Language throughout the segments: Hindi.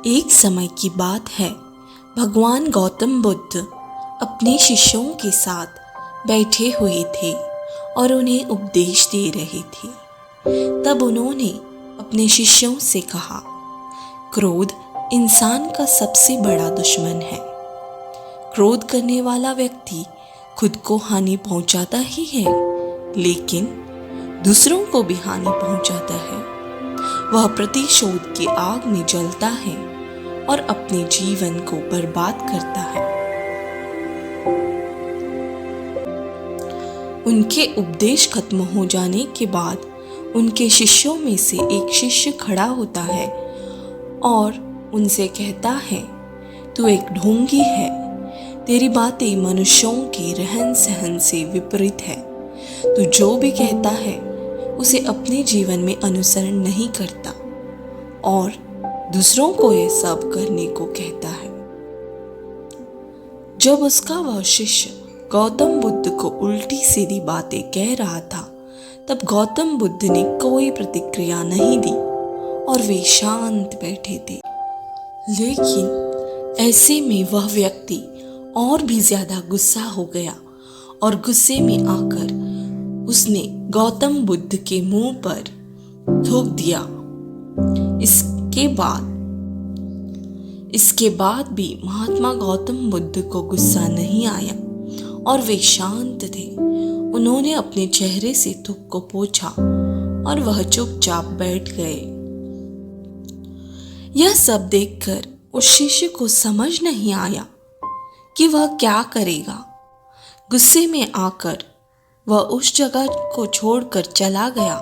एक समय की बात है, भगवान गौतम बुद्ध अपने शिष्यों के साथ बैठे हुए थे और उन्हें उपदेश दे रहे थे। तब उन्होंने अपने शिष्यों से कहा, क्रोध इंसान का सबसे बड़ा दुश्मन है। क्रोध करने वाला व्यक्ति खुद को हानि पहुंचाता ही है, लेकिन दूसरों को भी हानि पहुंचाता है। वह प्रतिशोध की आग में जलता है और अपने जीवन को बर्बाद करता है। उनके उपदेश खत्म हो जाने के बाद उनके शिष्यों में से एक शिष्य खड़ा होता है और उनसे कहता है, तू एक ढोंगी है। तेरी बातें मनुष्यों के रहन सहन से विपरीत है। तू जो भी कहता है उसे अपने जीवन में अनुसरण नहीं करता और दूसरों को यह सब करने को कहता है। जब उसका वह शिष्य गौतम बुद्ध को उल्टी सीधी बातें कह रहा था, तब गौतम बुद्ध ने कोई प्रतिक्रिया नहीं दी और वे शांत बैठे थे। लेकिन ऐसे में वह व्यक्ति और भी ज्यादा गुस्सा हो गया और गुस्से में आकर उसने गौतम बुद्ध के मुंह पर थूक दिया। इसके बाद भी महात्मा गौतम बुद्ध को गुस्सा नहीं आया और वे शांत थे। उन्होंने अपने चेहरे से थूक को पोंछा और वह चुपचाप बैठ गए। यह सब देखकर उस शिष्य को समझ नहीं आया कि वह क्या करेगा। गुस्से में आकर वह उस जगह को छोड़कर चला गया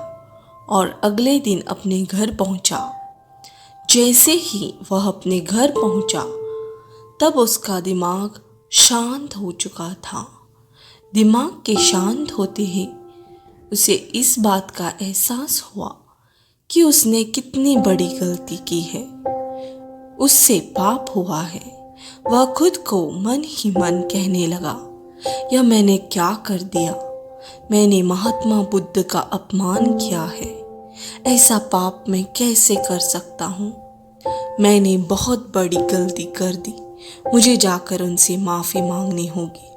और अगले दिन अपने घर पहुंचा। जैसे ही वह अपने घर पहुंचा, तब उसका दिमाग शांत हो चुका था। दिमाग के शांत होते ही उसे इस बात का एहसास हुआ कि उसने कितनी बड़ी गलती की है। उससे पाप हुआ है। वह खुद को मन ही मन कहने लगा, यह मैंने क्या कर दिया। मैंने महात्मा बुद्ध का अपमान किया है। ऐसा पाप मैं कैसे कर सकता हूँ। मैंने बहुत बड़ी गलती कर दी। मुझे जाकर उनसे माफी मांगनी होगी।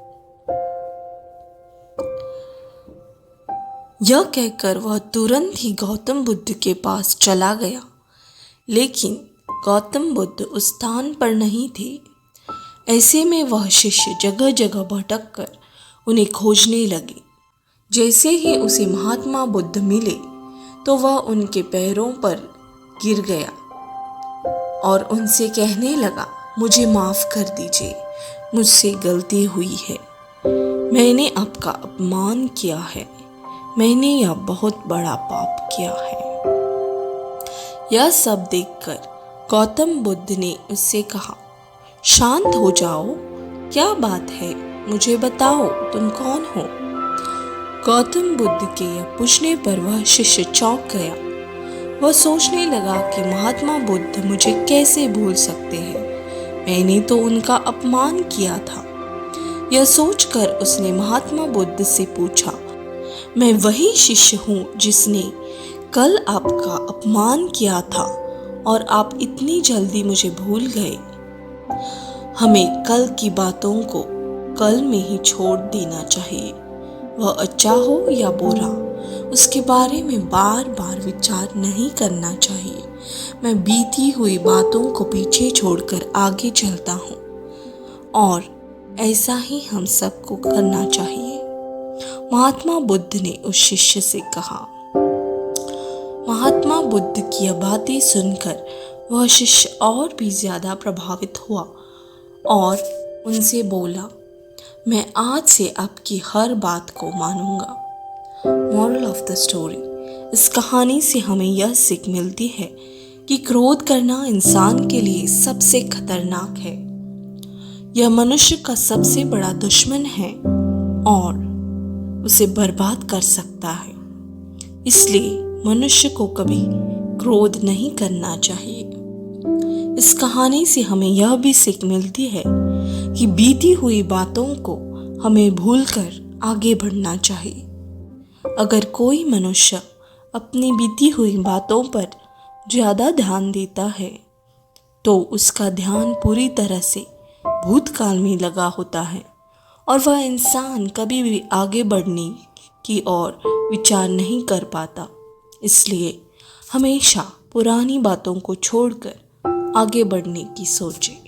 यह कहकर वह तुरंत ही गौतम बुद्ध के पास चला गया। लेकिन गौतम बुद्ध उस स्थान पर नहीं थे। ऐसे में वह शिष्य जगह जगह भटक कर उन्हें खोजने लगे। जैसे ही उसे महात्मा बुद्ध मिले, तो वह उनके पैरों पर गिर गया और उनसे कहने लगा, मुझे माफ कर दीजिए, मुझसे गलती हुई है। मैंने आपका अपमान किया है। मैंने यह बहुत बड़ा पाप किया है। यह सब देखकर गौतम बुद्ध ने उससे कहा, शांत हो जाओ, क्या बात है, मुझे बताओ, तुम कौन हो। गौतम बुद्ध के यह पूछने पर वह शिष्य चौंक गया। वह सोचने लगा कि महात्मा बुद्ध मुझे कैसे भूल सकते हैं। मैंने तो उनका अपमान किया था। यह सोचकर उसने महात्मा बुद्ध से पूछा, मैं वही शिष्य हूँ जिसने कल आपका अपमान किया था और आप इतनी जल्दी मुझे भूल गए। हमें कल की बातों को कल में ही छोड़ देना चाहिए। वह अच्छा हो या बुरा, उसके बारे में बार बार विचार नहीं करना चाहिए। मैं बीती हुई बातों को पीछे छोड़कर आगे चलता हूँ और ऐसा ही हम सबको करना चाहिए। महात्मा बुद्ध ने उस शिष्य से कहा। महात्मा बुद्ध की यह बातें सुनकर वह शिष्य और भी ज्यादा प्रभावित हुआ और उनसे बोला, मैं आज से आपकी हर बात को मानूंगा। मोरल ऑफ द स्टोरी, इस कहानी से हमें यह सीख मिलती है कि क्रोध करना इंसान के लिए सबसे खतरनाक है। यह मनुष्य का सबसे बड़ा दुश्मन है और उसे बर्बाद कर सकता है। इसलिए मनुष्य को कभी क्रोध नहीं करना चाहिए। इस कहानी से हमें यह भी सीख मिलती है कि बीती हुई बातों को हमें भूलकर आगे बढ़ना चाहिए। अगर कोई मनुष्य अपनी बीती हुई बातों पर ज़्यादा ध्यान देता है तो उसका ध्यान पूरी तरह से भूतकाल में लगा होता है और वह इंसान कभी भी आगे बढ़ने की ओर विचार नहीं कर पाता। इसलिए हमेशा पुरानी बातों को छोड़कर आगे बढ़ने की सोचें।